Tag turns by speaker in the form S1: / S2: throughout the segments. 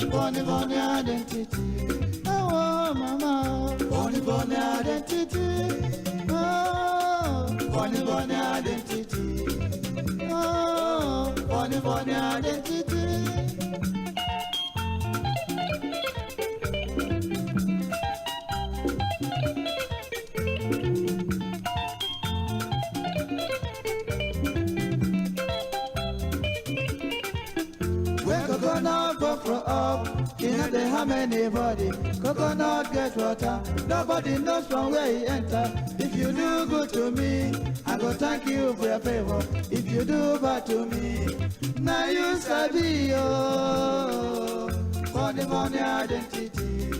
S1: Bonnie Bonnie identity. Oh mama, Bonnie Bonnie identity. Oh, Bonnie Bonnie identity. Oh, Bonnie Bonnie identity. Coconut go from up, he not dey harm anybody. Coconut get water, nobody knows from where he enter. If you do good to me, I go thank you for your favor. If you do bad to me, now you sabi oh, funny funny identity.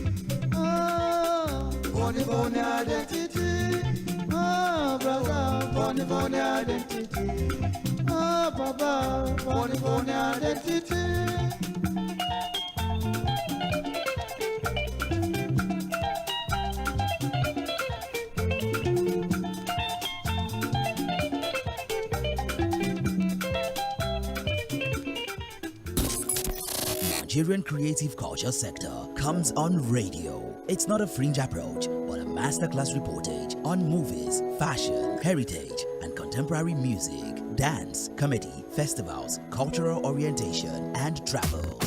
S1: Oh, funny funny identity. Oh, brother, funny funny identity. Oh, Baba, funny funny identity.
S2: Nigerian creative culture sector comes on radio. It's not a fringe approach, but a masterclass reportage on movies, fashion, heritage, and contemporary music, dance, comedy, festivals, cultural orientation, and travel.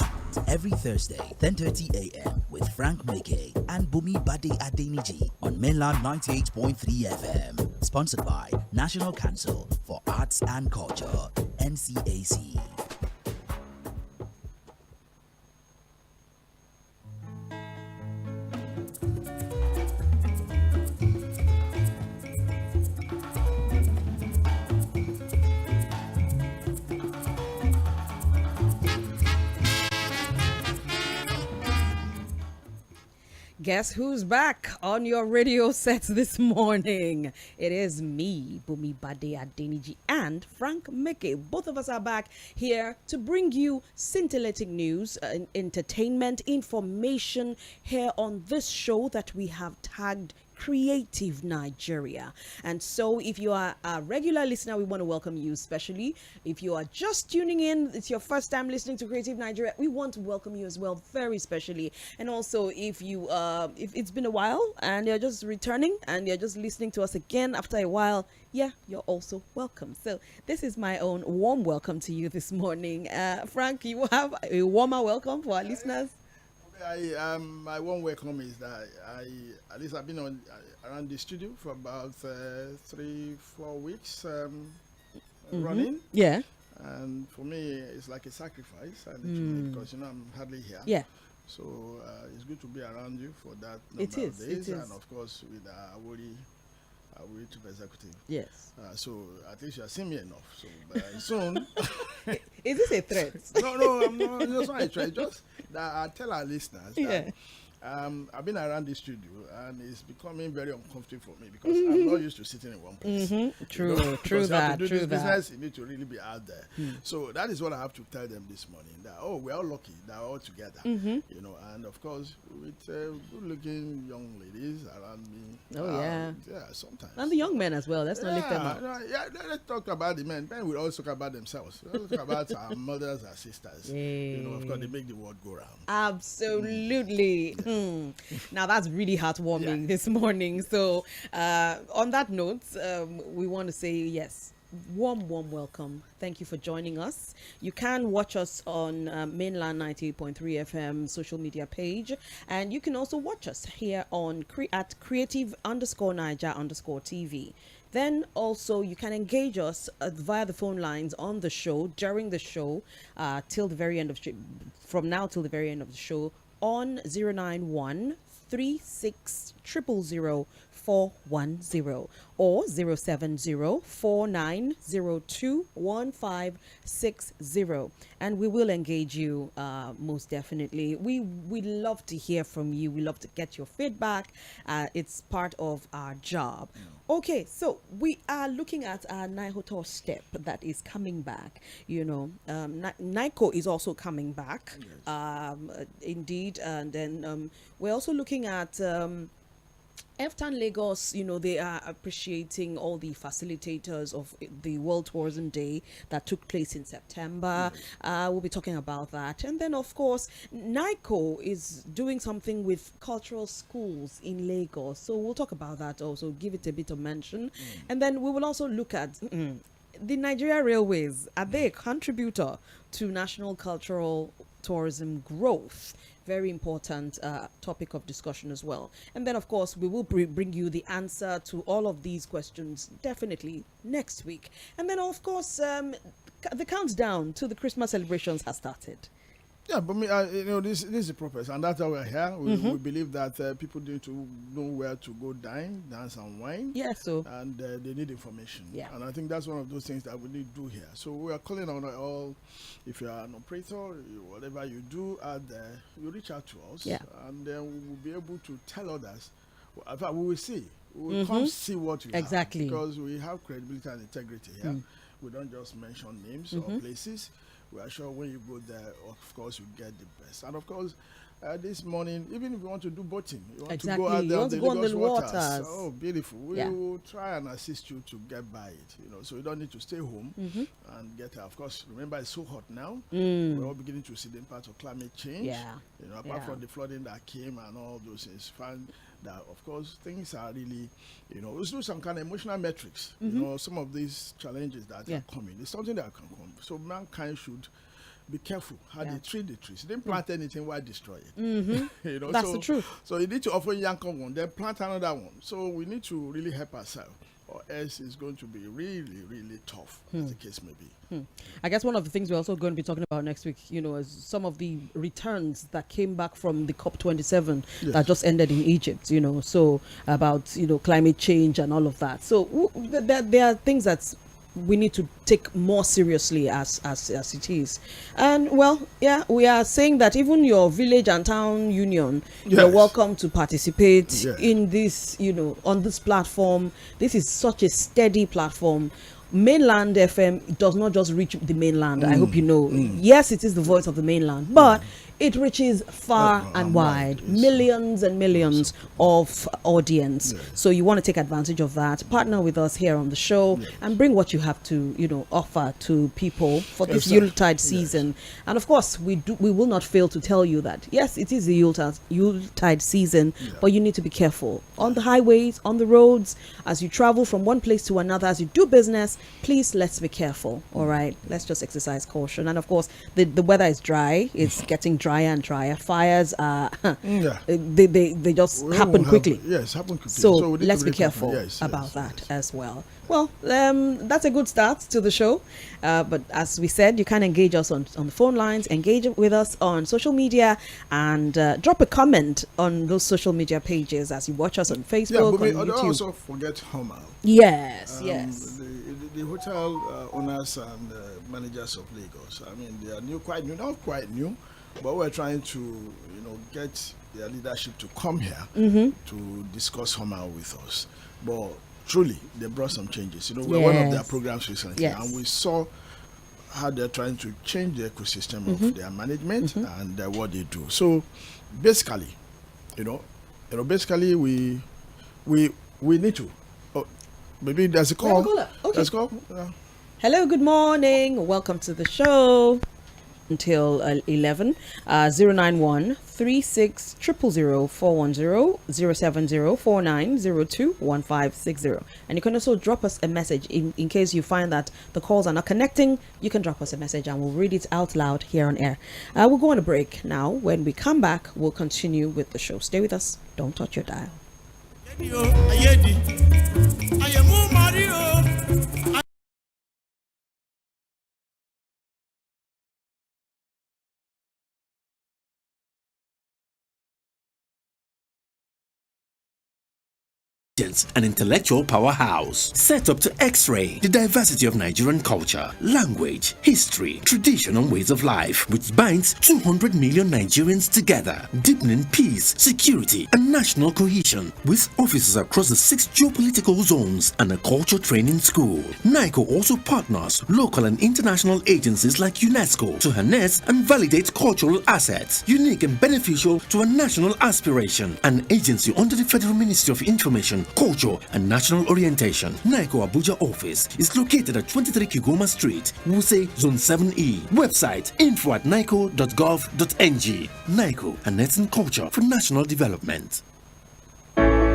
S2: Every Thursday, 10:30 a.m. with Frank Meke and Bumi Bade Adeniji on Mainland 98.3 FM. Sponsored by National Council for Arts and Culture, NCAC.
S3: Guess who's back on your radio sets this morning? It is me, Bumi Bade Adeniji, and Frank Meke. Both of us are back here to bring you scintillating news, entertainment, information here on this show that we have tagged Creative Nigeria. And so if you are a regular listener, we want to welcome you especially. If you are just tuning in, it's your first time listening to Creative Nigeria, we want to welcome you as well, very specially. And also if you if it's been a while and you're just returning and you're just listening to us again after a while, yeah, you're also welcome. So this is my own warm welcome to you this morning. Frank, you have a warmer welcome for our listeners?
S4: My one welcome is that at least I've been on around the studio for about 3-4 weeks running.
S3: Yeah.
S4: And for me, it's like a sacrifice, and because I'm hardly here.
S3: Yeah.
S4: So it's good to be around you for that number
S3: It is,
S4: of days,
S3: it is.
S4: and of course with Awori Chief Executive.
S3: Yes.
S4: So at least you have seen me enough. So soon.
S3: Is this a threat?
S4: No, I'm not. That's not a threat. Just that I tell our listeners that
S3: Yeah.
S4: I've been around this studio and it's becoming very uncomfortable for me because I'm not used to sitting in one place.
S3: True,
S4: Because
S3: true
S4: you have
S3: that,
S4: to do
S3: true
S4: this
S3: that.
S4: business, you need to really be out there. So that is what I have to tell them this morning. That we're all lucky that we're all together. And of course with good-looking young ladies around me.
S3: Oh yeah.
S4: Yeah, sometimes.
S3: And the young men as well. Let's not lift them up.
S4: Let's talk about the men. Men will always talk about themselves. Let's talk about our mothers, our sisters. Of course, they make the world go round.
S3: Absolutely. Now that's really heartwarming this morning. So on that note, we want to say yes, warm welcome. Thank you for joining us. You can watch us on Mainland 98.3 FM social media page, and you can also watch us here on at creative_Niger_TV. Then also you can engage us via the phone lines on the show during the show till the very end of from now till the very end of the show on 091 36 000 410 or 07049021560, and we will engage you most definitely. We love to hear from you. We love to get your feedback. It's part of our job. Okay, so we are looking at our Naihoto step that is coming back. Naiko is also coming back. Indeed. And then we're also looking at FTAN Lagos, they are appreciating all the facilitators of the World Tourism Day that took place in September. We'll be talking about that. And then, of course, NICO is doing something with cultural schools in Lagos. So we'll talk about that also, give it a bit of mention. And then we will also look at the Nigeria Railways. Are they a contributor to national cultural tourism growth? Very important topic of discussion as well. And then, of course, we will bring you the answer to all of these questions definitely next week. And then, of course, the countdown to the Christmas celebrations has started.
S4: Yeah, but this is the purpose, and that's why we're here. We believe that people need to know where to go dine, dance, and wine.
S3: Yeah, so.
S4: And they need information.
S3: Yeah.
S4: And I think that's one of those things that we need to do here. So we are calling on all, if you are an operator, whatever you do out there, you reach out to us.
S3: Yeah.
S4: And then we will be able to tell others. In fact, we will see. We will come see what you
S3: exactly.
S4: have. Because we have credibility and integrity here. We don't just mention names or places. We are sure when you go there, of course, you get the best. And of course, this morning, even if you want to do boating, you want to go out there on the Lagos waters. Oh, beautiful. We will try and assist you to get by it, so you don't need to stay home and get there. Of course, remember, it's so hot now. We're all beginning to see the impact of climate change.
S3: Yeah.
S4: Apart from the flooding that came and all those things, find that, of course, things are really, let's do some kind of emotional metrics. Some of these challenges that are coming. It's something that can come. So mankind should be careful how they treat the trees. They didn't plant anything while destroy it.
S3: That's the truth.
S4: So you need to offer Yanko one, then plant another one. So we need to really help ourselves, or else it's going to be really, really tough, as the case may be.
S3: I guess one of the things we're also going to be talking about next week, is some of the returns that came back from the COP27 that just ended in Egypt, so about, climate change and all of that. So there are things that we need to take more seriously as it is. And we are saying that even your village and town union, you're welcome to participate in this, on this platform. This is such a steady platform. Mainland FM does not just reach the mainland. I hope you know. Yes, it is the voice of the mainland, but it reaches far and wide, millions and millions of audience. So you want to take advantage of that, partner with us here on the show, and bring what you have to offer to people for this Yuletide season. And of course, we will not fail to tell you that yes, it is the Yuletide season, but you need to be careful on the highways, on the roads, as you travel from one place to another, as you do business. Please, let's be careful. All right, let's just exercise caution. And of course, the weather is dry. It's getting drier and drier. Fires are they just happen quickly.
S4: Happen quickly.
S3: So let's be careful about that as well. Well, that's a good start to the show. But as we said, you can engage us on the phone lines, engage with us on social media, and drop a comment on those social media pages as you watch us on Facebook, on YouTube.
S4: Don't also forget Homal.
S3: Yes.
S4: The hotel owners and managers of Lagos. I mean, they are not quite new, but we're trying to, get their leadership to come here to discuss Homal with us. But truly, they brought some changes. We're one of their programs recently, and we saw how they're trying to change the ecosystem of their management and what they do. So, basically, basically we need to. Oh, maybe there's a call.
S3: Okay.
S4: Let's go.
S3: Hello, good morning. Welcome to the show. Until 11, 091 36 000 410 070 4902 1560. And you can also drop us a message in case you find that the calls are not connecting. You can drop us a message and we'll read it out loud here on air. We'll go on a break now. When we come back, we'll continue with the show. Stay with us. Don't touch your dial.
S5: an intellectual powerhouse set up to X-ray the diversity of Nigerian culture, language, history, tradition and ways of life, which binds 200 million Nigerians together, deepening peace, security and national cohesion, with offices across the 6 geopolitical zones and a culture training school. NICO also partners local and international agencies like UNESCO to harness and validate cultural assets, unique and beneficial to a national aspiration. An agency under the Federal Ministry of Information, Culture and National Orientation. NICO Abuja office is located at 23 Kigoma Street, Wuse, Zone 7E. Website info@nico.gov.ng. NICO, harnessing culture for national development.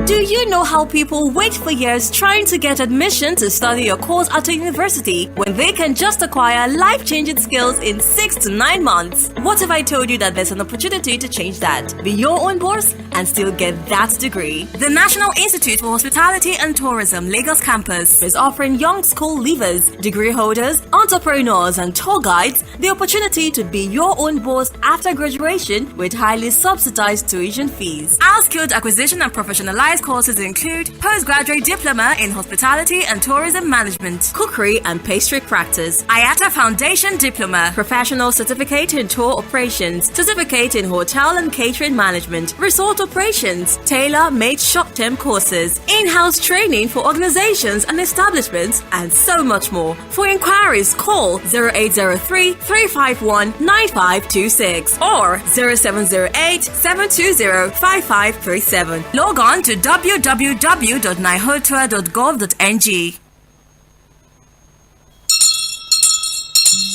S6: Do you know how people wait for years trying to get admission to study a course at a university when they can just acquire life-changing skills in 6 to 9 months? What if I told you that there's an opportunity to change that? Be your own boss and still get that degree. The National Institute for Hospitality and Tourism Lagos campus is offering young school leavers, degree holders, entrepreneurs and tour guides the opportunity to be your own boss after graduation with highly subsidized tuition fees. Our skilled acquisition and professionalized courses include postgraduate diploma in hospitality and tourism management, cookery and pastry practice, IATA Foundation diploma, professional certificate in tour operations, certificate in hotel and catering management, resort operations, tailor-made short-term courses, in-house training for organizations and establishments, and so much more. For inquiries, call 0803 351 9526 or 0708 720 5537. Log on to www.nihotour.gov.ng.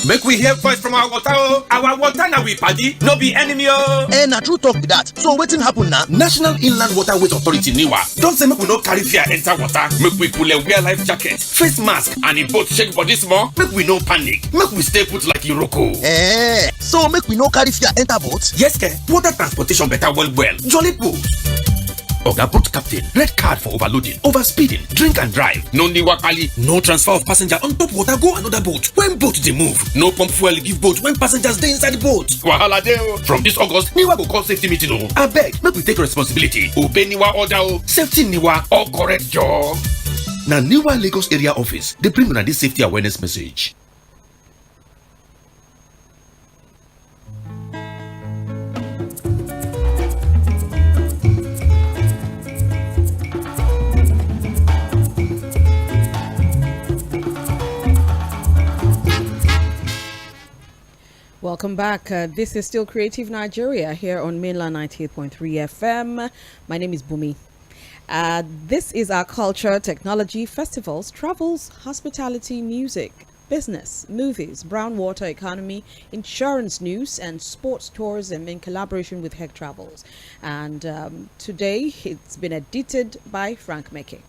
S7: Make we hear voice from our water. Our water now we party, no be enemy.
S8: Na true talk be that. So wetin happen now?
S7: National Inland Waterways Authority NIWA don say make we no carry fear enter water. Make we cool wear life jacket, face mask, and if boat shake body small, make we no panic. Make we stay put like Iroko.
S8: So make we no carry fear enter boat?
S7: Yes, ke. Water transportation better well. Jolly put. Oga boat captain, red card for overloading, overspeeding, drink and drive. No niwa kali, no transfer of passenger on top water go another boat. When boat dey move, no pump fuel give boat when passengers dey inside the boat. Wahala dey o. From this August, Niwa go call safety meeting o. Abeg, make we take responsibility. Obey Niwa order o. Safety Niwa, all correct job. Na Niwa Lagos area office dey bring una this safety awareness message.
S3: Welcome back. This is still Creative Nigeria here on Mainland 98.3 FM. My name is Bumi. This is our culture, technology, festivals, travels, hospitality, music, business, movies, brown water economy, insurance news, and sports tourism in collaboration with Heck Travels. And today it's been edited by Frank Meke.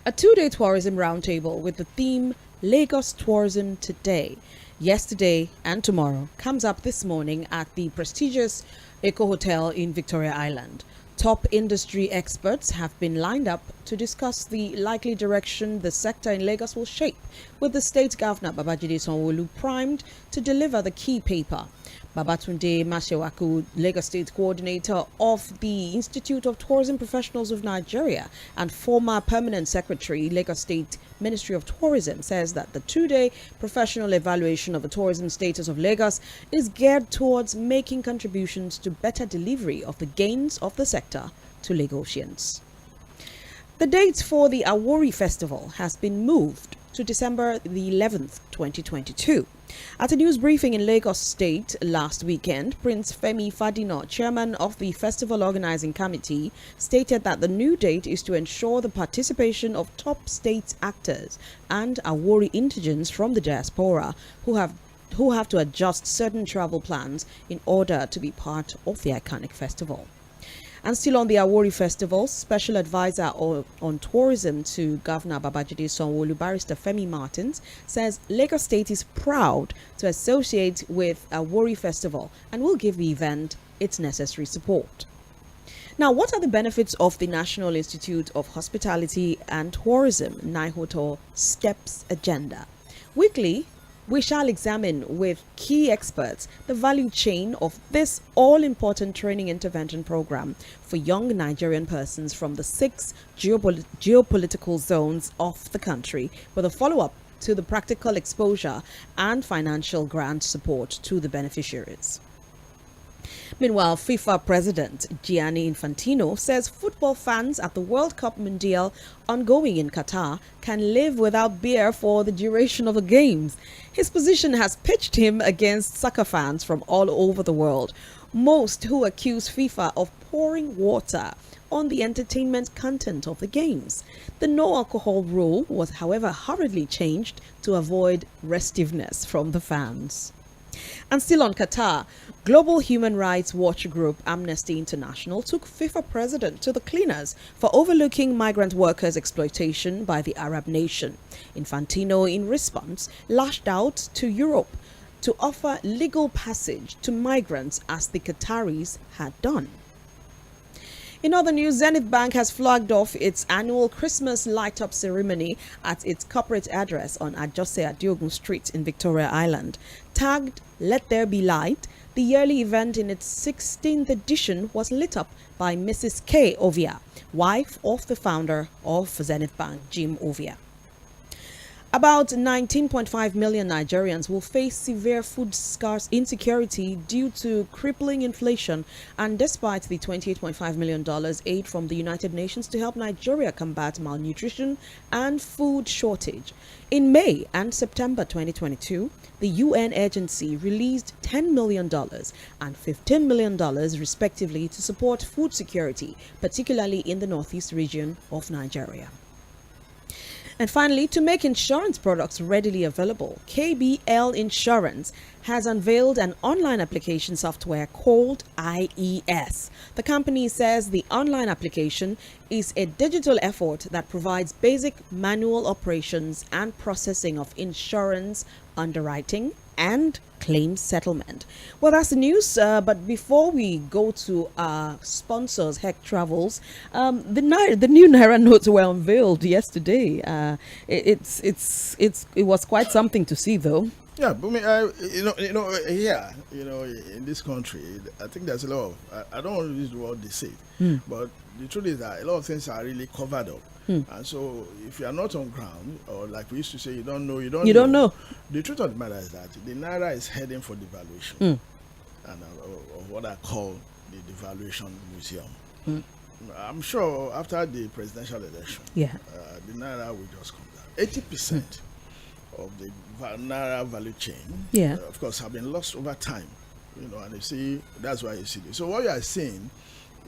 S3: A 2-day tourism roundtable with the theme Lagos Tourism Today, Yesterday and Tomorrow comes up this morning at the prestigious Eco Hotel in Victoria Island. Top industry experts have been lined up to discuss the likely direction the sector in Lagos will shape, with the state governor Babajide Sanwo-Olu primed to deliver the key paper. Babatunde Mashewaku, Lagos State Coordinator of the Institute of Tourism Professionals of Nigeria and former Permanent Secretary, Lagos State Ministry of Tourism, says that the 2-day professional evaluation of the tourism status of Lagos is geared towards making contributions to better delivery of the gains of the sector to Lagosians. The date for the Awori Festival has been moved to December the 11th, 2022. At a news briefing in Lagos State last weekend, Prince Femi Fadino, chairman of the Festival Organizing Committee, stated that the new date is to ensure the participation of top state actors and Awori indigents from the diaspora who have to adjust certain travel plans in order to be part of the iconic festival. And still on the Awori Festival, Special Advisor on Tourism to Governor Babajide Sanwo-Olu, Barrister Femi Martins, says Lagos State is proud to associate with Awori Festival and will give the event its necessary support. Now, what are the benefits of the National Institute of Hospitality and Tourism, NIHOTOR STEPS agenda? Weekly, We shall examine with key experts the value chain of this all-important training intervention program for young Nigerian persons from the 6 geopolitical zones of the country, with a follow-up to the practical exposure and financial grant support to the beneficiaries. Meanwhile, FIFA President Gianni Infantino says football fans at the World Cup Mundial ongoing in Qatar can live without beer for the duration of the games. His position has pitched him against soccer fans from all over the world, most who accuse FIFA of pouring water on the entertainment content of the games. The no alcohol rule was, however, hurriedly changed to avoid restiveness from the fans. And still on Qatar, global human rights watch group Amnesty International took FIFA president to the cleaners for overlooking migrant workers' exploitation by the Arab nation. Infantino, in response, lashed out to Europe to offer legal passage to migrants as the Qataris had done. In other news, Zenith Bank has flagged off its annual Christmas light-up ceremony at its corporate address on Ajose Adiogun Street in Victoria Island. Tagged "Let There Be Light," the yearly event in its 16th edition was lit up by Mrs. K. Ovia, wife of the founder of Zenith Bank, Jim Ovia. About 19.5 million Nigerians will face severe food scarce insecurity due to crippling inflation, and despite the $28.5 million aid from the United Nations to help Nigeria combat malnutrition and food shortage. In May and September 2022, the UN agency released $10 million and $15 million respectively to support food security, particularly in the northeast region of Nigeria. And finally, to make insurance products readily available, KBL Insurance has unveiled an online application software called IES. The company says the online application is a digital effort that provides basic manual operations and processing of insurance underwriting and claims settlement. Well, that's the news. But before we go to our sponsors, Heck Travels, the new Naira notes were unveiled yesterday. It was quite something to see, though.
S4: Yeah, but in this country, I think there's a lot of, I don't want to use the word deceit, but the truth is that a lot of things are really covered up. And so if you are not on ground, or like we used to say, you don't know. The truth of the matter is that the Naira is heading for devaluation, and or what I call the devaluation museum. I'm sure after the presidential election, the Naira will just come down. 80% of the Naira value chain, of course, have been lost over time. And you see, that's why you see this. So what you are seeing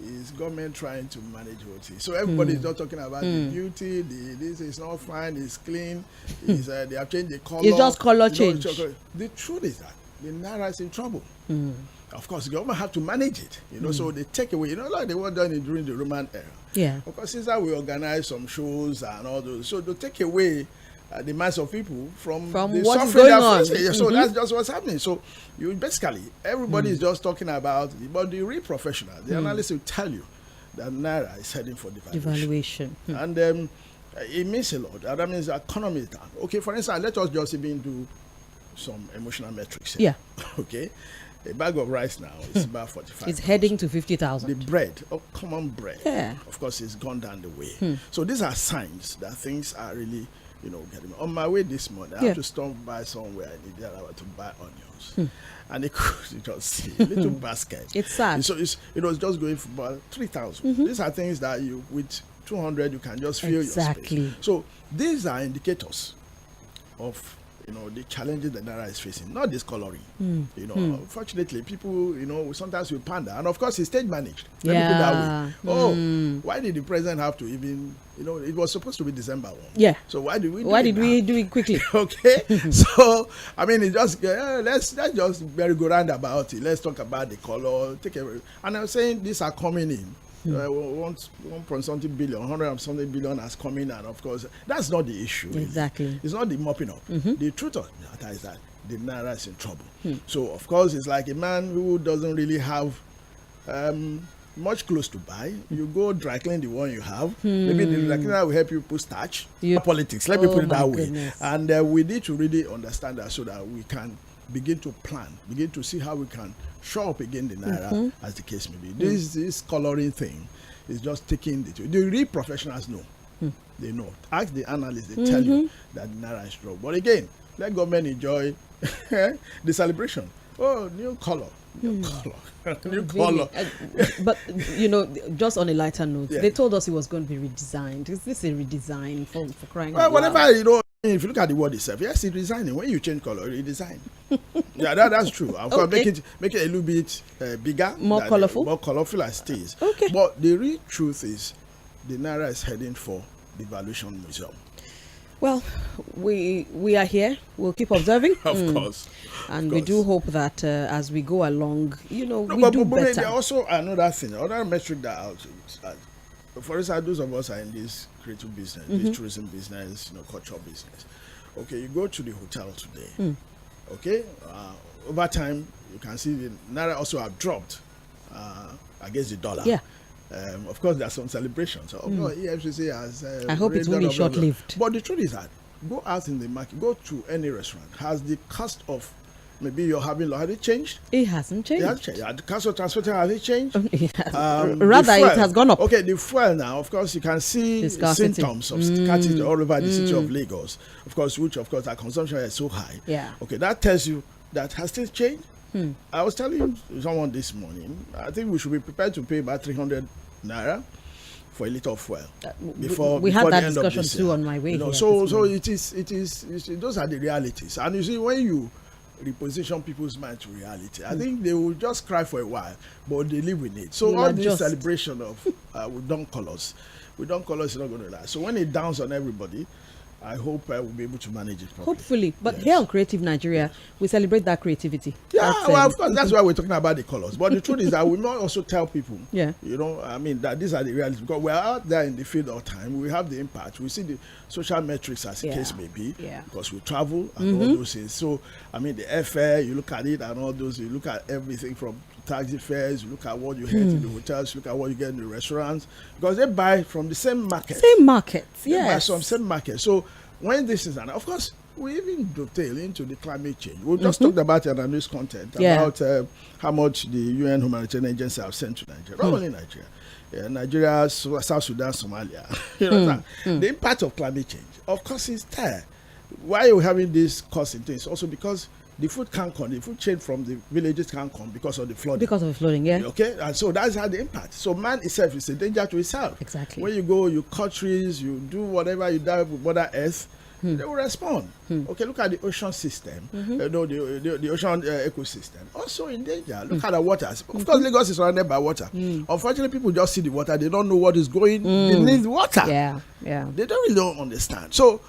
S4: is government trying to manage what it is. So everybody is not talking about the beauty, this is not fine, it's clean, they have changed the color.
S3: It's just color change.
S4: The truth is that the Naira is in trouble. Of course, the government have to manage it, so they take away, like they were done during the Roman era.
S3: Yeah.
S4: Of course, since that we organize some shows and all those, so they take away the mass of people from the
S3: what is going on.
S4: So that's just what's happening. So you basically, everybody is just talking about it, but the real professionals, the analysts will tell you that Naira is heading for devaluation. And it means a lot. That means the economy is down. Okay, for instance, let us just even do some emotional metrics here.
S3: Yeah.
S4: Okay. A bag of rice now is about 45.
S3: It's heading to 50,000.
S4: The bread, common bread,
S3: yeah,
S4: of course, it's gone down the way. So these are signs that things are really, getting. On my way this morning, I have to stop by somewhere in Idara to buy onions, and it could just see a little basket.
S3: It's sad.
S4: So it was just going for about 3,000. These are things that you, with 200, you can just fill your space. So these are indicators of the challenges that Naira is facing, not discoloring. Fortunately, people, sometimes we pander, and of course, it's stage managed. Let me put that way. Why did the president have to even? It was supposed to be December 1.
S3: Yeah.
S4: So why did we?
S3: Do it quickly?
S4: Okay. So it just let's just very go round about it. Let's talk about the color. And I'm saying these are coming in. 1.something billion, 100 billion has come in, and of course that's not the issue.
S3: Exactly.
S4: It's not the mopping up. The truth of the matter is that the Naira is in trouble. So of course it's like a man who doesn't really have much clothes to buy. You go dry clean the one you have. Maybe the dry cleaner will help you put starch. Politics. Let me put it that way. And we need to really understand that so that we can begin to plan, begin to see how we can show up again the naira, as the case may be. This coloring thing is just taking the real professionals know. They know. Ask the analysts, they tell you that the naira is strong. But again, let government enjoy the celebration. Oh, new color. New color.
S3: But just on a lighter note, they told us it was going to be redesigned. Is this a redesign for crying out loud?
S4: Whatever, if you look at the word itself, yes, it's redesigning. When you change color, redesign. Yeah, that's true. Of course, make it a little bit bigger,
S3: more
S4: colorful as it is.
S3: Okay.
S4: But the real truth is, the naira is heading for the Valuation Museum.
S3: Well, we are here. We'll keep observing.
S4: Of course.
S3: And we do hope that as we go along, we do better.
S4: There also another thing, another metric that for instance, those of us are in this creative business, this tourism business, cultural business. Okay, you go to the hotel today. Okay, over time you can see the naira also have dropped against the dollar.
S3: Yeah.
S4: Of course, there are some celebrations. Of course, EFCC has.
S3: I hope it's only short-lived.
S4: But the truth is that go out in the market, go to any restaurant. Has the cost of maybe you're having has it changed?
S3: It hasn't changed.
S4: It hasn't changed. The cost of transportation, has it changed?
S3: Rather, it has gone up.
S4: Okay, the fuel now, of course, you can see symptoms of scarcity all over the city of Lagos. Of course, our consumption is so high.
S3: Yeah.
S4: Okay, that tells you that has things changed. I was telling someone this morning, I think we should be prepared to pay about 300 naira for a liter of fuel before
S3: we had
S4: before
S3: that
S4: the end
S3: discussion
S4: of this
S3: too
S4: year.
S3: on my way here.
S4: So it is those are the realities. And you see, when you reposition people's mind to reality, I think they will just cry for a while, but they live with it. So all this celebration of we don't colors is not going to last. So when it downs on everybody, I hope we'll be able to manage it properly.
S3: Hopefully. But here on Creative Nigeria, we celebrate that creativity.
S4: Yeah, of course, that's why we're talking about the colors. But the truth is that we must also tell people, that these are the realities. Because we're out there in the field all the time. We have the impact. We see the social metrics as the case may be. Yeah. Because we travel and all those things. So, the airfare, you look at it and all those, you look at everything from taxi fares, you look at what you get in the hotels, you look at what you get in the restaurants, because they buy from the same market. They buy from same market. So when this is, and of course, we even dovetail into the climate change. We just talked about it on our news content about how much the UN humanitarian agency have sent to Nigeria, not only Nigeria, Nigeria, South Sudan, Somalia. The impact of climate change, of course, is there. Why are we having this cost in things? Also because the food can't come, the food chain from the villages can't come because of the flooding.
S3: Because of the flooding, yeah.
S4: Okay, and so that's how the impact. So man itself is a danger to itself.
S3: Exactly.
S4: When you go, you cut trees, you do whatever you do with Mother Earth, they will respond. Okay, look at the ocean system, the ocean ecosystem. Also in danger. Look at the waters. Of course, Lagos is surrounded by water. Unfortunately, people just see the water. They don't know what is going beneath the water.
S3: Yeah.
S4: They don't understand. So,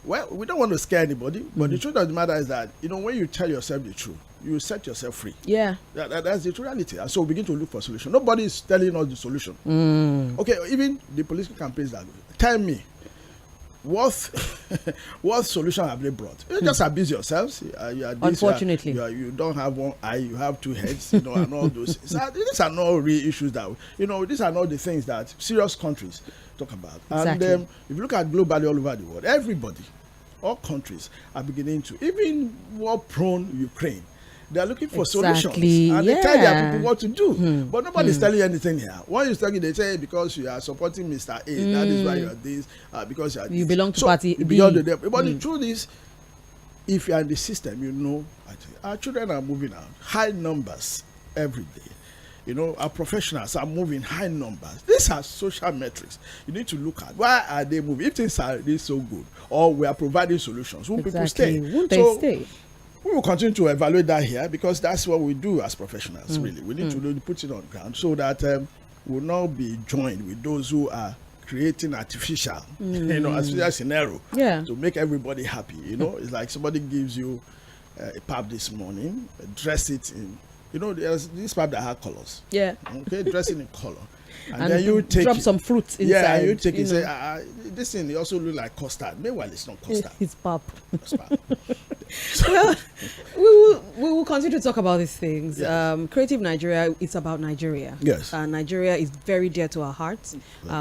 S4: well, we don't want to scare anybody, but the truth of the matter is that, when you tell yourself the truth, you set yourself free.
S3: Yeah.
S4: That's the reality. And so we begin to look for solution. Nobody is telling us the solution. Okay, even the political campaigns that tell me, what solution have they brought? You just abuse yourselves. You are this,
S3: unfortunately.
S4: You don't have one eye, you have two heads, and all those. These are not real issues that, these are not the things that serious countries talk about.
S3: Exactly.
S4: And if you look at globally all over the world, everybody, all countries are beginning to, even war-prone Ukraine, they are looking for solutions. And they tell their people what to do. But nobody's telling you anything here. When you talking, they say because you are supporting Mr. A, that is why you are this, because you are this.
S3: You belong to party B.
S4: But the truth is, if you are in the system, our children are moving out. High numbers every day. Our professionals are moving high numbers. These are social metrics. You need to look at why are they moving. If things are really so good, or we are providing solutions, will people stay?
S3: Won't they stay?
S4: We will continue to evaluate that here because that's what we do as professionals. Really, we need to really put it on ground so that we'll not be joined with those who are creating artificial, artificial scenario to make everybody happy. It's like somebody gives you a pap this morning, dress it in. There's this pap that have colors.
S3: Yeah.
S4: Okay, dress it in color. And then you take
S3: drop some fruits inside.
S4: Yeah, and you take it and say, this thing also look like custard. Meanwhile, it's not custard.
S3: It's pap. Well, we will continue to talk about these things.
S4: Yes.
S3: Creative Nigeria, it's about Nigeria.
S4: Yes.
S3: Nigeria is very dear to our hearts.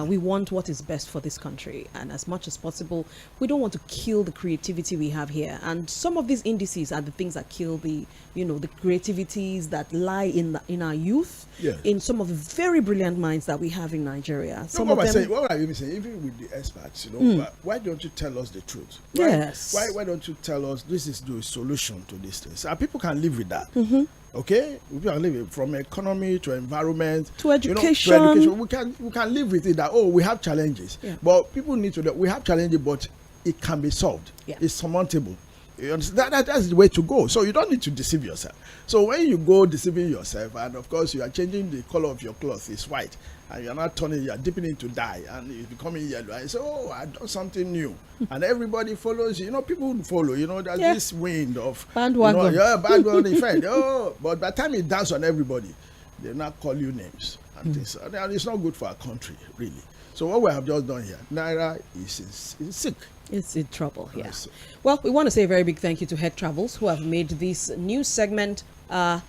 S3: We want what is best for this country, and as much as possible, we don't want to kill the creativity we have here. And some of these indices are the things that kill the creativities that lie in our youth, in some of the very brilliant minds that we have in Nigeria. Some
S4: what
S3: of them.
S4: What are you saying? Even with the experts, why don't you tell us the truth?
S3: Yes.
S4: Why don't you tell us this is the solution to these things? And people can live with that. Okay, we can live it from economy to environment
S3: to education.
S4: We can live with it. That we have challenges, but people need to know we have challenges, but it can be solved. It's surmountable. You understand? That's the way to go. So you don't need to deceive yourself. So when you go deceiving yourself, and of course you are changing the color of your cloth, it's white, and you are not turning, you are dipping into dye, and it's becoming yellow. And say, I've done something new, and everybody follows. People follow. There's this wind of
S3: bandwagon.
S4: Bandwagon effect. But by the time it dance on everybody, they not call you names and things. And it's not good for our country, really. So what we have just done here, Naira is sick.
S3: It's in trouble, Well, we want to say a very big thank you to Head Travels, who have made this new segment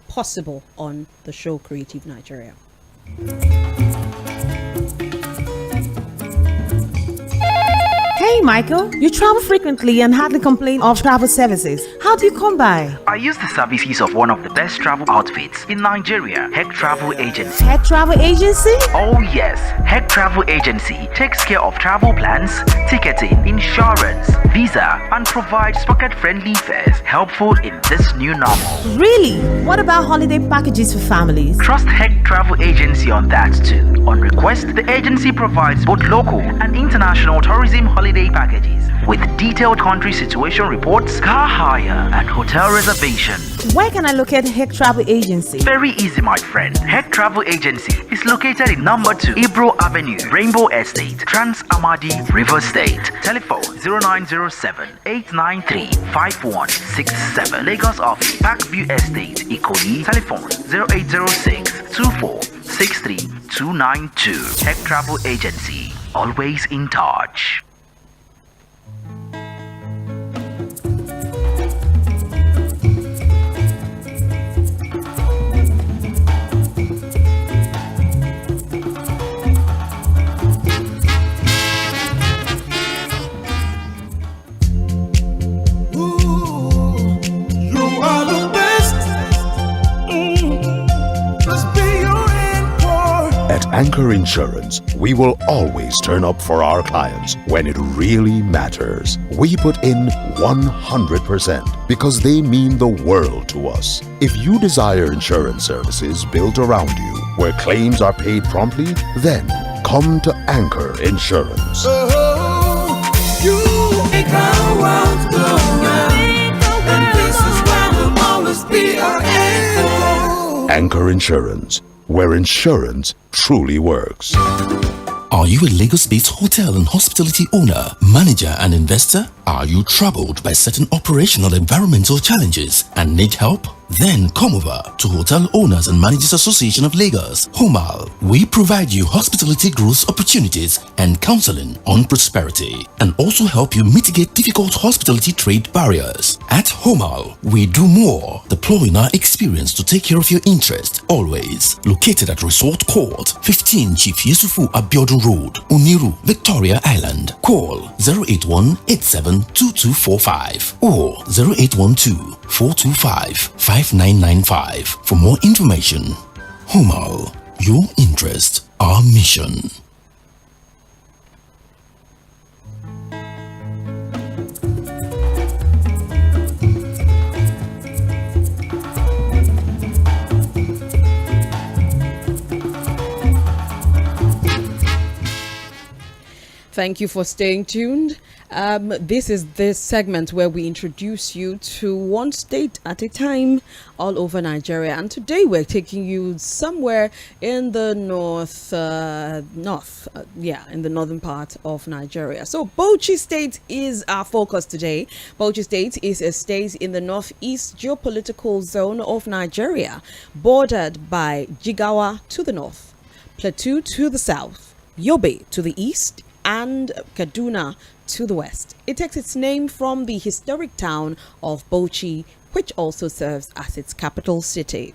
S3: possible on the show Creative Nigeria.
S9: Hey Michael, you travel frequently and hardly complain of travel services. How do you come by?
S10: I use the services of one of the best travel outfits in Nigeria, Head Travel Agency.
S9: Head Travel Agency?
S10: Oh yes, Head Travel Agency takes care of travel plans, ticketing, insurance, visa, and provides pocket-friendly fares helpful in this new normal.
S9: Really? What about holiday packages for families?
S10: Trust Head Travel Agency on that too. On request, the agency provides both local and international tourism holiday packages with detailed country situation reports, car hire, and hotel reservation.
S9: Where can I locate Head Travel Agency?
S10: Very easy, my friend. Head Travel Agency is located in number 2 Ibro Avenue, Rainbow Estate, Trans Amadi, River State. Telephone 0907-893-5167. Lagos office, Parkview Estate, Ikoyi. Telephone 0806-2463-292. Head Travel Agency, always in touch.
S11: At Anchor Insurance, we will always turn up for our clients when it really matters. We put in 100% because they mean the world to us. If you desire insurance services built around you, where claims are paid promptly, then come to Anchor Insurance.
S1: You make our world go round, and this is where we'll always be our anchor.
S11: Anchor Insurance, where insurance truly works.
S5: Are you a Lagos-based hotel and hospitality owner, manager and investor? Are you troubled by certain operational environmental challenges and need help? Then come over to Hotel Owners and Managers Association of Lagos, HOMAL. We provide you hospitality growth opportunities and counseling on prosperity, and also help you mitigate difficult hospitality trade barriers. At HOMAL, we do more, deploying our experience to take care of your interest, always. Located at Resort Court, 15 Chief Yusufu Abiodun Road, Uniru, Victoria Island. Call 081-872245 or 0812-425-5995 for more information. HOMAL, your interest, our mission.
S3: Thank you for staying tuned. This is the segment where we introduce you to one state at a time all over Nigeria. And today we're taking you somewhere in the in the northern part of Nigeria. So Bauchi State is our focus today. Bauchi State is a state in the northeast geopolitical zone of Nigeria, bordered by Jigawa to the north, Plateau to the south, Yobe to the east, and Kaduna to the west. It takes its name from the historic town of Bauchi, which also serves as its capital city.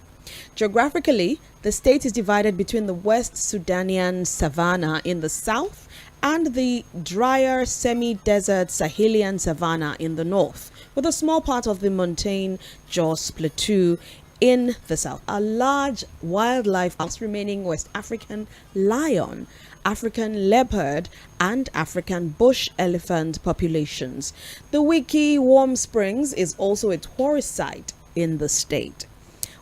S3: Geographically, the state is divided between the West Sudanian savanna in the south and the drier semi-desert Sahelian savanna in the north, with a small part of the montane Jos Plateau in the south. A large wildlife house remaining West African lion, African leopard, and African bush elephant populations. The Wiki Warm Springs is also a tourist site in the state.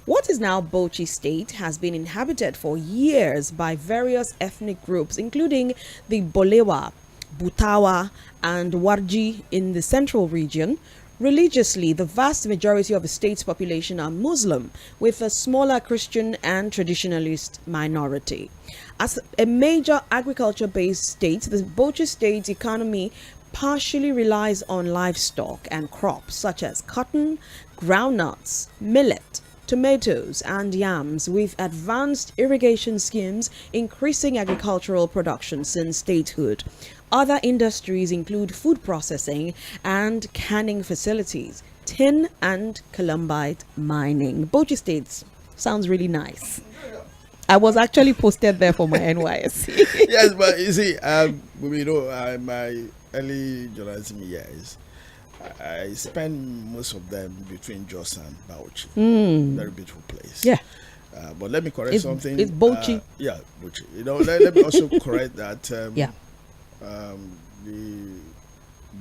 S3: What is now Bauchi State has been inhabited for years by various ethnic groups, including the Bolewa, Butawa, and Warji in the central region. Religiously, the vast majority of the state's population are Muslim, with a smaller Christian and traditionalist minority. As a major agriculture-based state, the Bauchi State economy partially relies on livestock and crops such as cotton, groundnuts, millet, tomatoes, and yams, with advanced irrigation schemes increasing agricultural production since statehood. Other industries include food processing and canning facilities, tin and columbite mining. Bauchi State sounds really nice. I was actually posted there for my NYSC.
S4: Yes, but you see, my early journalism years, I spent most of them between Jos and Bauchi. Very beautiful place.
S3: Yeah.
S4: But let me correct something.
S3: It's Bauchi.
S4: Yeah, Bauchi. Let me also correct that. The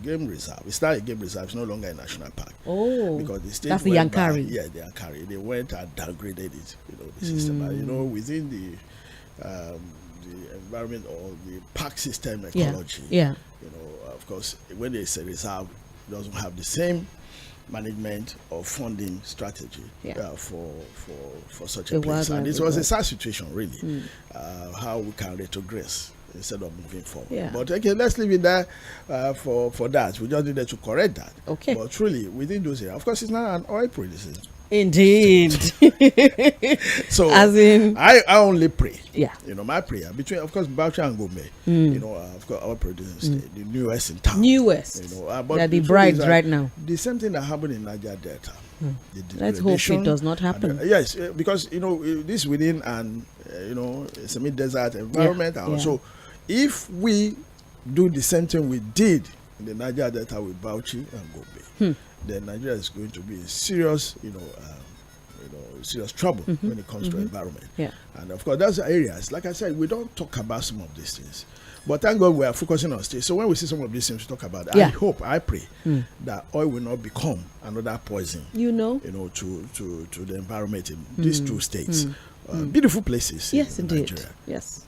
S4: game reserve. It's not a game reserve. It's no longer a national park.
S3: Oh,
S4: because the state
S3: that's the Yankari.
S4: The Yankari. They went and downgraded it. The system. Within the environment or the park system ecology.
S3: Yeah.
S4: Of course, when they say reserve, it doesn't have the same management or funding strategy for such a place. And it was a sad situation, really. How we can retrogress instead of moving forward.
S3: Yeah.
S4: But okay, let's leave it there for that. We just needed to correct that.
S3: Okay.
S4: But truly, within those areas, of course, it's not an oil producer.
S3: Indeed.
S4: So
S3: as in,
S4: I only pray.
S3: Yeah.
S4: My prayer between, of course, Bauchi and Gombe. Of course, our producing state, the newest in town.
S3: Newest.
S4: But
S3: they're the brides right now.
S4: The same thing that happened in Niger Delta.
S3: Let's hope it does not happen.
S4: Yes, because this within an semi-desert environment, and so if we do the same thing we did in the Niger Delta with Bauchi and Gombe, then Nigeria is going to be in serious, serious trouble when it comes to environment.
S3: Yeah.
S4: And of course, those areas, like I said, we don't talk about some of these things. But thank God we are focusing on state. So when we see some of these things, we talk about it. I pray that oil will not become another poison. To the environment in these two states. Beautiful places.
S3: Yes,
S4: in
S3: indeed.
S4: Nigeria.
S3: Yes.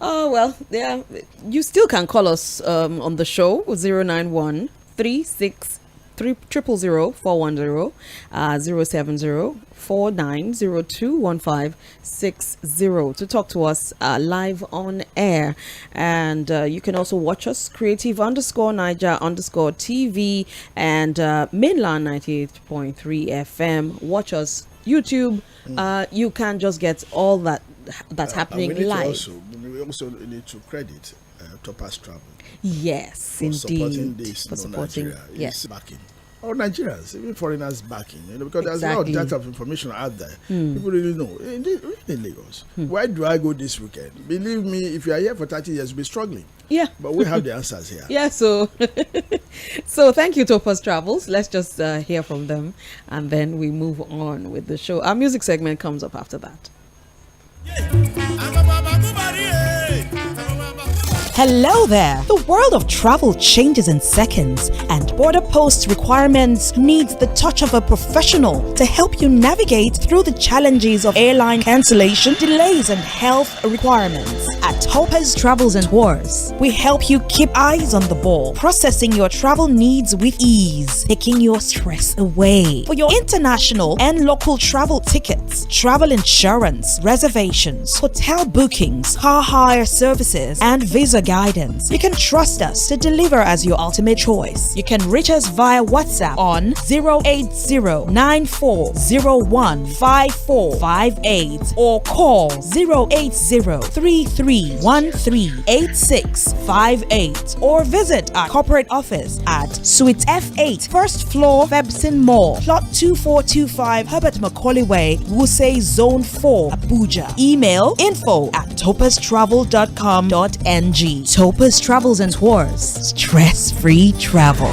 S3: Oh well, yeah. You still can call us on the show 091 36 000 410 070 49021560 to talk to us live on air. And you can also watch us creative_Niger_TV and mainland 98.3 FM. Watch us YouTube. You can just get all that's happening live.
S4: We also need to credit Topaz Travel.
S3: Yes,
S4: for
S3: indeed.
S4: Supporting this,
S3: for supporting,
S4: Nigeria.
S3: yes.
S4: Backing. Or Nigerians, even foreigners backing. Because there's a lot of data of information out there. People really know. In Lagos, where do I go this weekend? Believe me, if you are here for 30 years, you'll be struggling.
S3: Yeah.
S4: But we have the answers here.
S3: Yeah, so thank you, Topaz Travels. Let's just hear from them, and then we move on with the show. Our music segment comes up after that.
S12: Hello there. The world of travel changes in seconds, and Border Post's requirements needs the touch of a professional to help you navigate through the challenges of airline cancellation, delays, and health requirements. At Topaz Travels and Tours, we help you keep eyes on the ball, processing your travel needs with ease, taking your stress away. For your international and local travel tickets, travel insurance, reservations, hotel bookings, car hire services, and visa guidance, you can trust us to deliver as your ultimate choice. You can can reach us via WhatsApp on 08094015458 or call 08033138658 or visit our corporate office at Suite F8, first floor, Febson Mall, plot 2425 Herbert Macaulay Way, Wuse Zone 4, Abuja. Email info@topastravel.com.ng. Topaz Travels and Tours. Stress-free travel.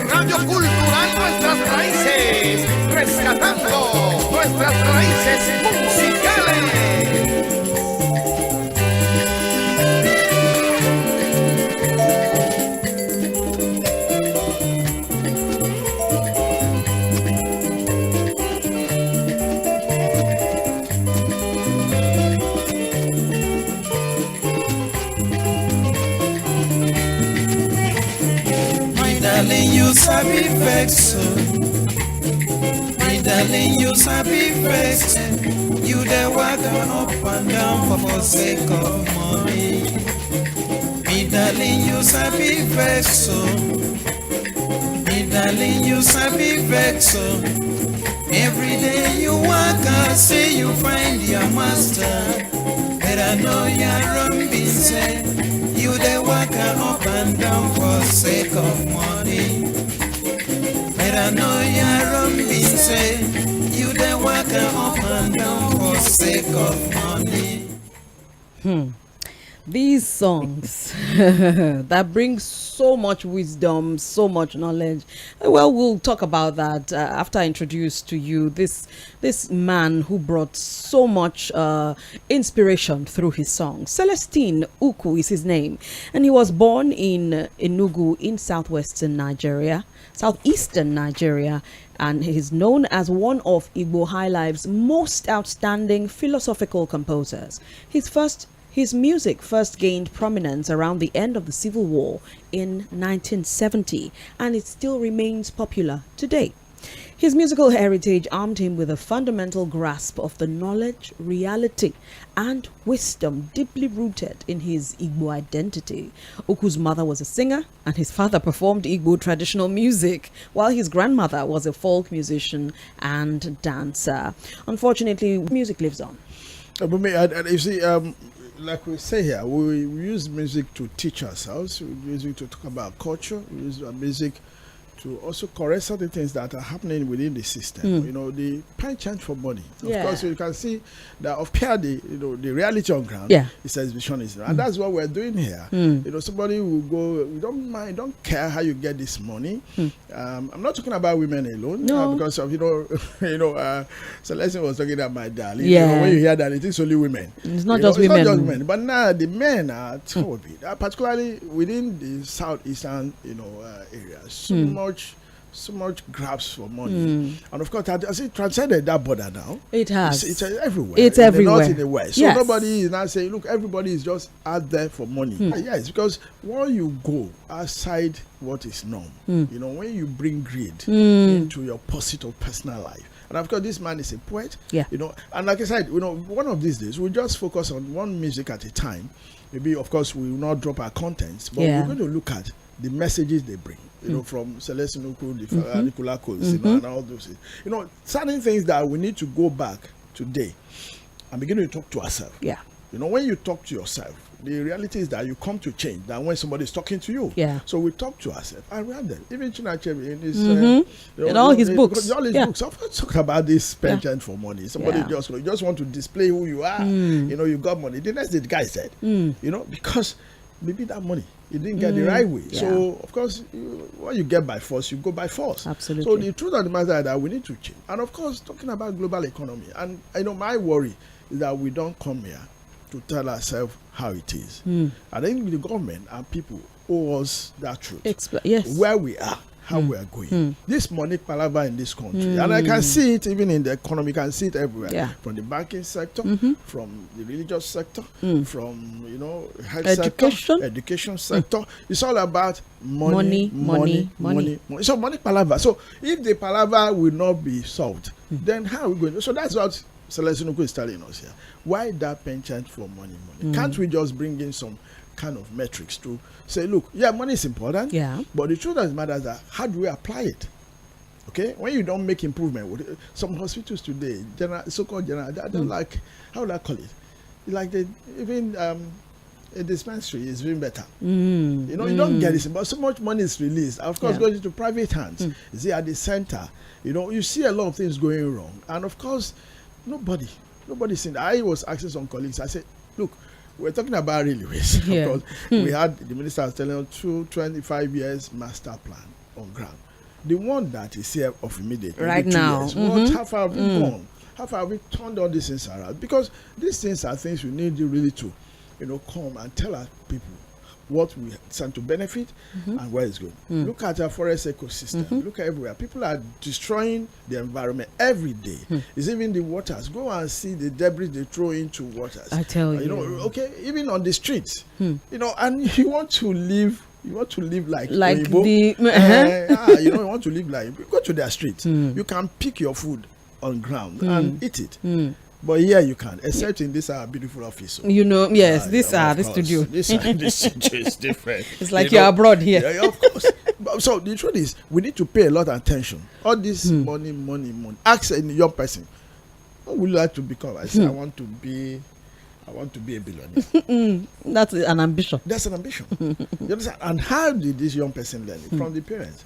S13: Radio Cultural Nuestras Raíces, rescatando nuestras raíces musicales.
S1: Darling, you sabi vex, my darling, you sabi vex. You dey waka up and down for sake of money. Me darling, you sabi vex, me darling, you sabi vex. Every day you waka, say you find your master, but I know you're wrong, be say. You dey waka up and down for sake of money. But I know you're wrong, me say. You dey waka up and down for sake of money.
S3: These songs that bring so much wisdom, so much knowledge. Well, we'll talk about that after I introduce to you this man who brought so much inspiration through his songs. Celestine Ukwu is his name, and he was born in Enugu in southeastern Nigeria, and he's known as one of Igbo High Life's most outstanding philosophical composers. His music first gained prominence around the end of the Civil War in 1970, and it still remains popular today. His musical heritage armed him with a fundamental grasp of the knowledge, reality, and wisdom deeply rooted in his Igbo identity. Ukwu's mother was a singer, and his father performed Igbo traditional music, while his grandmother was a folk musician and dancer. Unfortunately, music lives on.
S4: But you see, like we say here, we use music to teach ourselves. We use music to talk about culture. We use music to also correct certain things that are happening within the system. You know, the pine change for money. Of course, you can see that of care the reality on ground is exhibitionism, and that's what we're doing here. You know, somebody will go, you don't care how you get this money. I'm not talking about women alone, because of Celestine was talking about my darling. You know, when you hear that, it is only women.
S3: It's not just women.
S4: It's not just women, but now the men are terrible, particularly within the southeastern, areas. So much grabs for money, and of course, has it transcended that border now?
S3: It has.
S4: It's everywhere.
S3: It's
S4: in
S3: everywhere.
S4: The north, in the west. So nobody is now saying, look, everybody is just out there for money. Yes, because when you go outside what is norm, when you bring greed into your pursuit of personal life. And of course, this man is a poet. And like I said, one of these days we'll just focus on one music at a time. Maybe, of course, we will not drop our contents, but we're going to look at the messages they bring. From Celestine Ukwu, the Nicola Coles, and all those things. Certain things that we need to go back today and begin to talk to ourselves. When you talk to yourself, the reality is that you come to change than when somebody is talking to you. So we talk to ourselves and read them. Even Chinachebe in his
S3: in all his books.
S4: All his books. I've talked about this penchant for money. Somebody just want to display who you are. You got money. The next day the guy said, because maybe that money you didn't get the right way. So of course, what you get by force, you go by force.
S3: Absolutely.
S4: So the truth of the matter is that we need to change. And of course, talking about global economy, and my worry is that we don't come here to tell ourselves how it is. I think the government and people owe us that truth.
S3: Yes.
S4: Where we are, how we are going. This money palaver in this country, and I can see it even in the economy, can see it everywhere. From the banking sector, from the religious sector, from health education sector. It's all about money. So money palaver. So if the palaver will not be solved, then how are we going? So that's what Celestino is telling us here. Why that penchant for money? Can't we just bring in some kind of metrics to say, look, money is important, but the truth of the matter is that how do we apply it? Okay, when you don't make improvement, some hospitals today, so-called general, I don't like, how would I call it? Like even a dispensary is even better. You don't get it, but so much money is released. Of course, going into private hands. Is it at the center? You see a lot of things going wrong, and of course, nobody's saying. I was asking some colleagues. I said, look, we're talking about railways. Of course, we had the minister was telling us 25 years master plan on ground. The one that is here of immediate
S3: right now.
S4: How far have we gone? How far have we turned all these things around? Because these things are things we need you really to, come and tell our people what we stand to benefit and where it's going. Look at our forest ecosystem. Look at everywhere. People are destroying the environment every day. It's even the waters. Go and see the debris they throw into waters.
S3: I tell you.
S4: Okay, even on the streets. And you want to live. You want to live like
S3: Oyibo.
S4: You want to live like. You go to their streets. You can pick your food on ground and eat it. But here you can't, except in this beautiful office.
S3: This studio.
S4: This studio is different.
S3: It's like you're abroad here.
S4: Yeah, of course. So the truth is, we need to pay a lot of attention. All this money. Ask a young person, what would you like to become? I say, I want to be a billionaire.
S3: That's an ambition.
S4: That's an ambition. You understand? And how did this young person learn it? From the parents.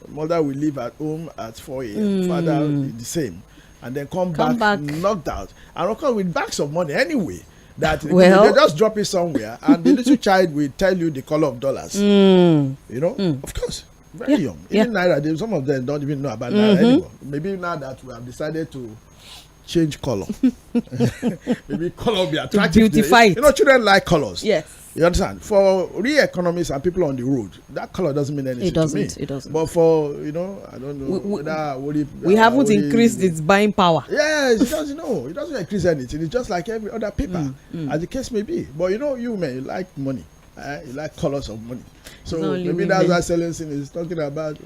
S4: Mother will leave at home at 4 a.m. Father the same. And then come back knocked out. And of course with bags of money anyway. That they just drop it somewhere and the little child will tell you the color of dollars. Of course. Very young. Even Naira, some of them don't even know about Naira anymore. Maybe now that we have decided to change color. Maybe color will be attractive.
S3: Beautify it.
S4: Children like colors.
S3: Yes.
S4: You understand? For real economists and people on the road, that color doesn't mean anything to me.
S3: It doesn't.
S4: But for, I don't know.
S3: We haven't increased its buying power.
S4: Yes, it doesn't know. It doesn't increase anything. It's just like every other paper, as the case may be. But you like money. You like colors of money. So maybe that's why Celestine is talking about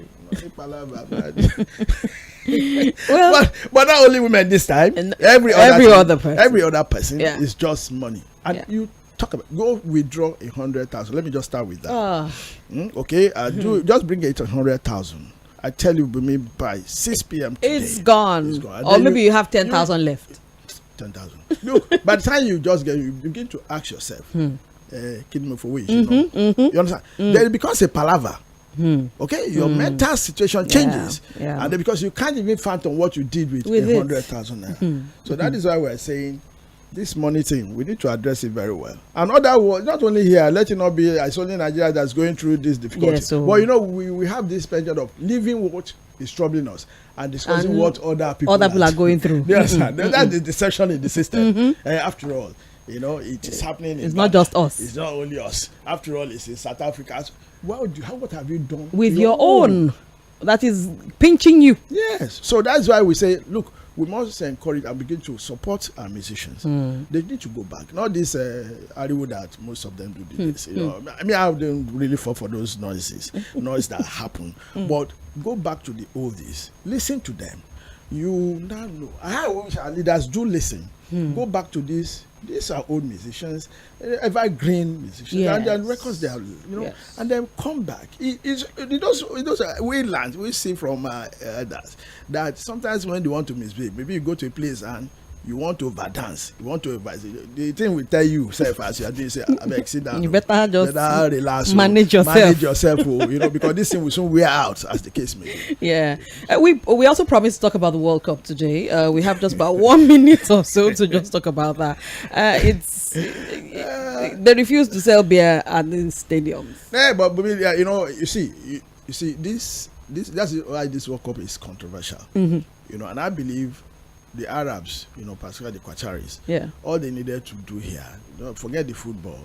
S4: but not only women this time. Every other person is just money. And you talk about go withdraw 100,000. Let me just start with that. Okay, just bring it to 100,000. I tell you, by 6 p.m. today,
S3: it's gone. Or maybe you have 10,000 left.
S4: 10,000. Look, by the time you begin to ask yourself, kidney for which, you understand? Then it becomes a palaver. Okay, your mental situation changes, and then because you can't even fathom what you did with 100,000 naira. So that is why we're saying this money thing, we need to address it very well. And other words, not only here, let it not be it's only Nigeria that's going through this difficulty. But we have this pleasure of living what is troubling us and discussing what other people
S3: are going through.
S4: Yes, that's the deception in the system. After all, it is happening.
S3: It's not just us.
S4: It's not only us. After all, it's in South Africa. What have you done
S3: with your own? That is pinching you.
S4: Yes. So that's why we say, look, we must encourage and begin to support our musicians. They need to go back. Not this Ariwo that most of them do this. I don't really fall for those noise that happen. But go back to the oldies. Listen to them. You now know. I wish our leaders do listen. Go back to this. These are old musicians, evergreen musicians, and their records they have, and then come back. Those waylands we see from others that sometimes when they want to misbehave, maybe you go to a place and you want to overdance, the thing will tell you self as you are doing, say, sit down.
S3: You better just
S4: relax,
S3: manage yourself,
S4: because this thing will soon wear out, as the case may be.
S3: Yeah, we also promised to talk about the World Cup today. We have just about 1 minute or so to just talk about that. They refuse to sell beer at the stadiums.
S4: Yeah, but you see, this that's why this World Cup is controversial. And I believe the Arabs, particularly the Qataris, all they needed to do here, forget the football.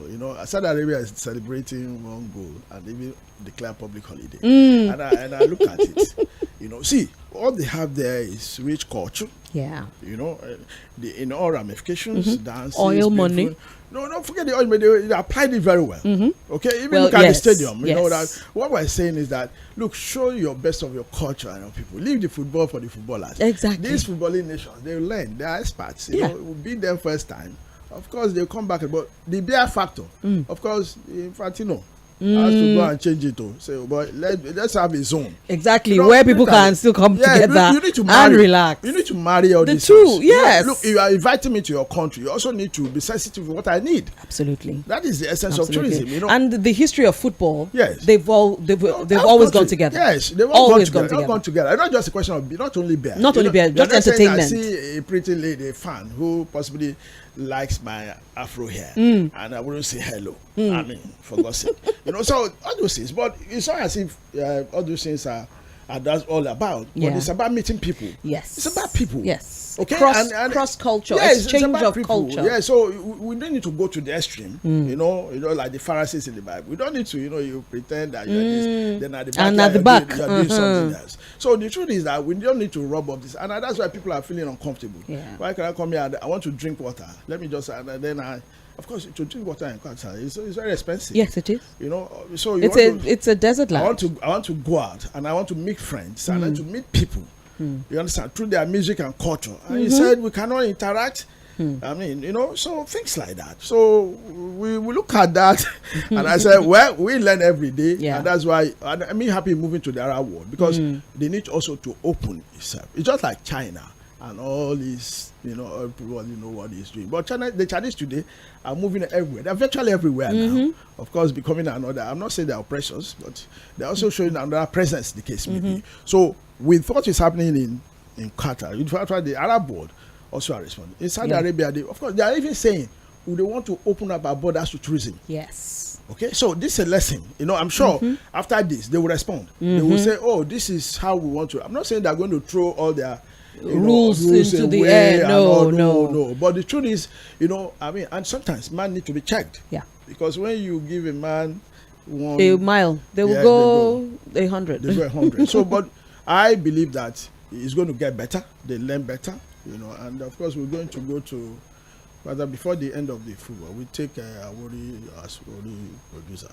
S4: Saudi Arabia is celebrating one goal and even declare public holiday. And I look at it. See, all they have there is rich culture.
S3: Yeah.
S4: In all ramifications, dancing,
S3: oil money.
S4: No, don't forget the oil money. They applied it very well. Okay, even look at the stadium. That what we're saying is that look, show your best of your culture and your people. Leave the football for the footballers.
S3: Exactly.
S4: These footballing nations, they learn. They are experts. We'll beat them first time. Of course, they'll come back. But the beer factor, of course, Infantino has to go and change it to say, but let's have a zone.
S3: Exactly, where people can still come together
S4: you need to marry,
S3: and relax.
S4: You need to marry all these
S3: two.
S4: things.
S3: Yes.
S4: Look, you are inviting me to your country. You also need to be sensitive to what I need.
S3: Absolutely.
S4: That is the essence of tourism.
S3: And the history of football.
S4: Yes.
S3: They've always gone together.
S4: Yes, they've
S3: always
S4: gone together. It's not just a question of not only beer.
S3: Not only beer, just entertainment.
S4: I see a pretty lady, a fan who possibly likes my afro hair, and I wouldn't say hello. I mean, for God's sake, So all those things, but it's not as if all those things are that's all about. But it's about meeting people.
S3: Yes,
S4: it's about people.
S3: Yes,
S4: okay,
S3: cross culture, exchange of culture.
S4: Yeah, so we don't need to go to the extreme. Like the Pharisees in the Bible. We don't need to, you pretend that you're this, then at the back, you're doing something else. So the truth is that we don't need to rub up this, and that's why people are feeling uncomfortable.
S3: Yeah.
S4: Why can I come here? I want to drink water. Let me just, and then of course, to drink water in Qatar it's very expensive.
S3: Yes, it is.
S4: So
S3: it's a desert land.
S4: I want to go out and I want to make friends and I want to meet people. You understand, through their music and culture. And he said we cannot interact. I mean, so things like that. So we look at that, and I said, well, we learn every day, and that's why I'm happy moving to the Arab world because they need also to open itself. It's just like China. And all this, everybody know what he's doing. But the Chinese today are moving everywhere. They're virtually everywhere now. Of course, becoming another. I'm not saying they're precious, but they're also showing another presence, the case may be. So, with what is happening in Qatar, in fact, the Arab world also are responding. In Saudi Arabia, of course, they are even saying they want to open up our borders to tourism.
S3: Yes.
S4: Okay, so this is a lesson. I'm sure after this, they will respond. They will say, oh, this is how we want to. I'm not saying they're going to throw all their rules
S3: into the air. No.
S4: But the truth is, and sometimes man need to be checked.
S3: Yeah.
S4: Because when you give a man
S3: a mile, they will go 100.
S4: They go 100. So, but I believe that it's going to get better. They learn better, and of course we're going to go to. Rather, before the end of the football, we take Awori as producer.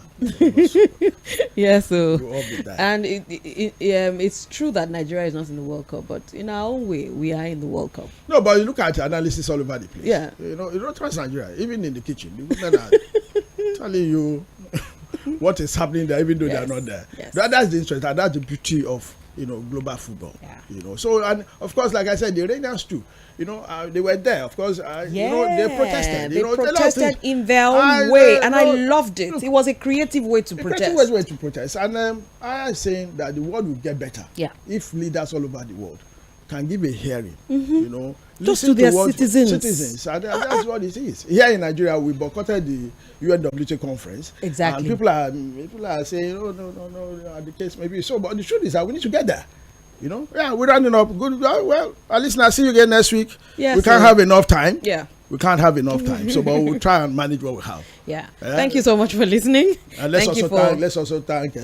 S3: Yes, so
S4: we'll all be there.
S3: And it's true that Nigeria is not in the World Cup, but in our own way, we are in the World Cup.
S4: No, but you look at analysis all over the place.
S3: Yeah,
S4: you don't trust Nigeria, even in the kitchen. The women are telling you what is happening there, even though they are not there.
S3: Yes.
S4: That's the interest, and that's the beauty of global football.
S3: Yeah.
S4: So, and of course, like I said, the Iranians too. They were there. Of course, they protested.
S3: They protested in their own way, and I loved it. It was a creative way to protest.
S4: Creative way to protest, and I am saying that the world will get better.
S3: Yeah.
S4: If leaders all over the world can give a hearing,
S3: just to their citizens.
S4: And that's what it is. Here in Nigeria, we boycotted the UNWTO conference.
S3: Exactly.
S4: And people are saying, oh, no, the case may be so. But the truth is that we need to get there. We're running up. Good. Well, at least now see you again next week.
S3: Yes,
S4: we can't have enough time.
S3: Yeah.
S4: We can't have enough time. So, but we'll try and manage what we have.
S3: Yeah. Thank you so much for listening.
S4: And let's also thank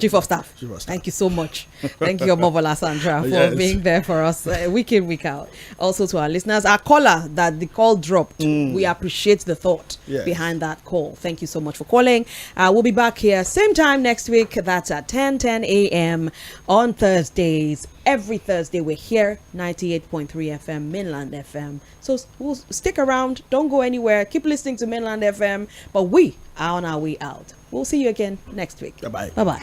S3: Chief of Staff. Thank you so much. Thank you, Mobola Sandra, for being there for us week in, week out. Also to our listeners, our caller that the call dropped. We appreciate the thought behind that call. Thank you so much for calling. We'll be back here same time next week. That's at 10 a.m. on Thursdays. Every Thursday we're here, 98.3 FM, Mainland FM. So we'll stick around. Don't go anywhere. Keep listening to Mainland FM. But we are on our way out. We'll see you again next week.
S4: Bye-bye.
S3: Bye-bye.